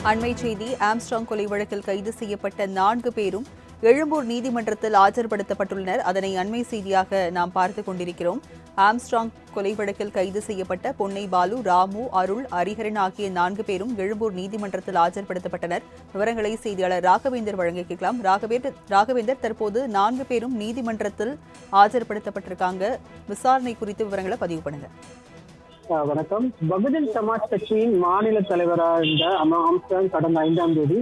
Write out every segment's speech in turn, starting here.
அண்மை செய்தி. ஆம்ஸ்ட்ராங் கொலை வழக்கில் கைது செய்யப்பட்ட 4 பேரும் எழும்பூர் நீதிமன்றத்தில் ஆஜர்படுத்தப்பட்டுள்ளனர். அதனை அண்மை செய்தியாக நாம் பார்த்துக் கொண்டிருக்கிறோம். ஆம்ஸ்ட்ராங் கொலை வழக்கில் கைது செய்யப்பட்ட பொன்னை பாலு, ராமு, அருள், ஹரிஹரன் ஆகிய 4 பேரும் எழும்பூர் நீதிமன்றத்தில் ஆஜர்படுத்தப்பட்டனர். விவரங்களை செய்தியாளர் ராகவேந்தர் வழங்க கேட்கலாம். ராகவேந்தர், தற்போது 4 பேரும் நீதிமன்றத்தில் ஆஜர்படுத்தப்பட்டிருக்காங்க. விசாரணை குறித்து விவரங்களை பதிவு பண்ணுங்க. வணக்கம். பகுஜன் சமாஜ் கட்சியின் மாநில தலைவராக இருந்த ஆம்ஸ்ட்ராங் கடந்த 5ஆம் தேதி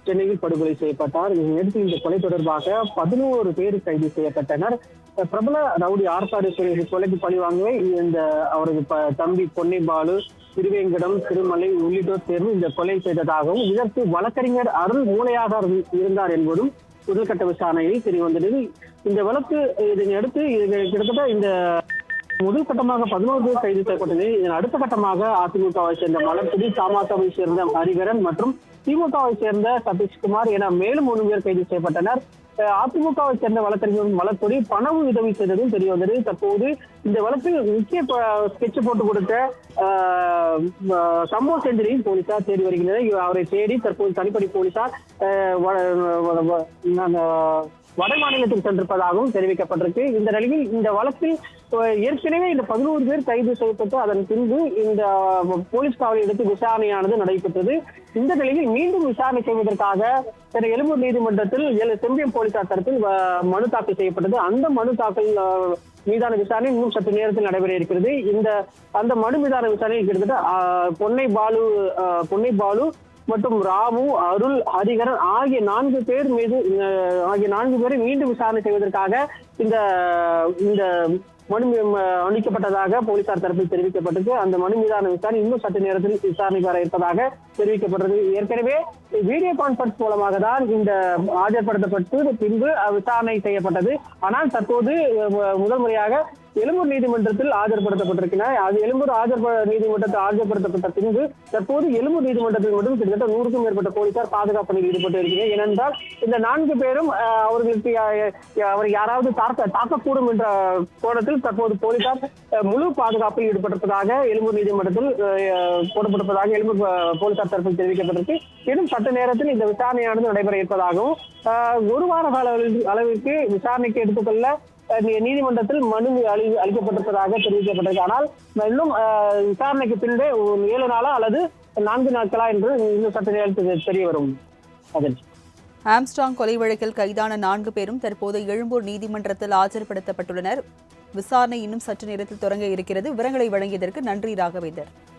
சென்னையில் படுகொலை செய்யப்பட்டார். இதையடுத்து இந்த கொலை தொடர்பாக 11 பேர் கைது செய்யப்பட்டனர். பிரபல ரவுடி ஆர்ப்பாடு கொலைக்கு பழிவாங்கவே இந்த அவரது தம்பி பொன்னை பாலு, திருவேங்கடம், திருமலை உள்ளிட்டோர் சேர்ந்து இந்த கொலை செய்ததாகவும் இதற்கு வழக்கறிஞர் அருள் மூளையாக இருந்தார் என்பதும் முதல்கட்ட விசாரணையில் தெரியவந்தது. இந்த வழக்கு இதனையடுத்து கிட்டத்தட்ட இந்த முதல் கட்டமாக 11 பேர் கைது செய்யப்பட்டது. இதன் அடுத்த கட்டமாக அதிமுகவை சேர்ந்த மலர்கொடி, தமாகவை சேர்ந்த ஹரிகரன் மற்றும் திமுகவை சேர்ந்த சதீஷ்குமார் என மேலும் 3 பேர் கைது செய்யப்பட்டனர். அதிமுகவை சேர்ந்த வழக்கறிஞர் மலர்கொடி பண உதவி செய்ததும் தெரிய வந்தது. தற்போது இந்த வழக்கில் முக்கிய ஸ்கெட்ச் போட்டு கொடுத்த சம்பவ செந்திலையும் போலீசார் தேடி வருகின்றனர். அவரை தேடி தற்போது தனிப்படை போலீசார் வட மாநிலத்தில் சென்றிருப்பதாகவும் தெரிவிக்கப்பட்டிருக்கு. இந்த நிலையில் இந்த வழக்கில் ஏற்கனவே இந்த 11 பேர் கைது செய்யப்பட்டு அதன் பின்பு இந்த போலீஸ் காவலில் எடுத்து விசாரணையானது நடைபெற்றது. இந்த நிலையில் மீண்டும் விசாரணை செய்வதற்காக எழும்பூர் நீதிமன்றத்தில் செம்பியம் போலீசார் தரப்பில் மனு தாக்கல் செய்யப்பட்டது. அந்த மனு தாக்கல் மீதான விசாரணை இன்னும் சற்று நேரத்தில் நடைபெற இருக்கிறது. அந்த மனு மீதான விசாரணை கிட்டத்தட்ட பொன்னை பாலு மற்றும் ராமு, அருள், ஹரிகரன் ஆகிய 4 பேரை மீண்டும் விசாரணை செய்வதற்காக இந்த மனு அளிக்கப்பட்டதாக போலீசார் தரப்பில் தெரிவிக்கப்பட்டது. அந்த மனு மீதான விசாரணை இன்னும் சற்று நேரத்தில் விசாரணை வர இருப்பதாக தெரிவிக்கப்பட்டது. ஏற்கனவே வீடியோ கான்பரன்ஸ் மூலமாக தான் இந்த ஆஜர்படுத்தப்பட்டு பின்பு விசாரணை செய்யப்பட்டது. ஆனால் தற்போது முதல் முறையாக எழும்பூர் நீதிமன்றத்தில் ஆஜர்படுத்தப்பட்டிருக்கிறார். அது எழும்பூர் நீதிமன்றத்தில் ஆஜர்படுத்தப்பட்ட பின்பு தற்போது எழும்பூர் நீதிமன்றத்தில் மட்டும் கிட்டத்தட்ட 100க்கும் மேற்பட்ட போலீசார் பாதுகாப்பு பணியில் ஈடுபட்டு இருக்கிறார். ஏனென்றால் இந்த 4 பேரும் அவர்களுக்கு அவர் யாராவது தாக்கக்கூடும் என்ற கோணத்தில் தற்போது போலீசார் முழு பாதுகாப்பில் ஈடுபட்டிருப்பதாக எழும்பூர் நீதிமன்றத்தில் போடப்பட்டிருப்பதாக எழும்பூர் போலீசார் தரப்பில் தெரிவிக்கப்பட்டிருக்கு. இன்னும் சட்ட நேரத்தில் இந்த விசாரணையானது நடைபெற இருப்பதாகவும் 1 வார கால அளவிற்கு விசாரணைக்கு எடுத்துக்கொள்ள நீதிமன்றத்தில் மனு அளிக்கப்பட்டிருப்பதாக தெரிவிக்கப்பட்டது. ஆனால் இன்னும் விசாரணைக்கு பின்பே 7 நாளா அல்லது 4 நாட்களா என்று இன்னும் சட்ட நேரத்தில் தெரிய வரும். ஆம்ஸ்ட்ராங் கொலை வழக்கில் கைதான 4 பேரும் தற்போது எழும்பூர் நீதிமன்றத்தில் ஆஜர்படுத்தப்பட்டுள்ளனர். விசாரணை இன்னும் சற்று நேரத்தில் தொடங்க இருக்கிறது. விவரங்களை வழங்கியதற்கு நன்றி ராகவேந்தர்.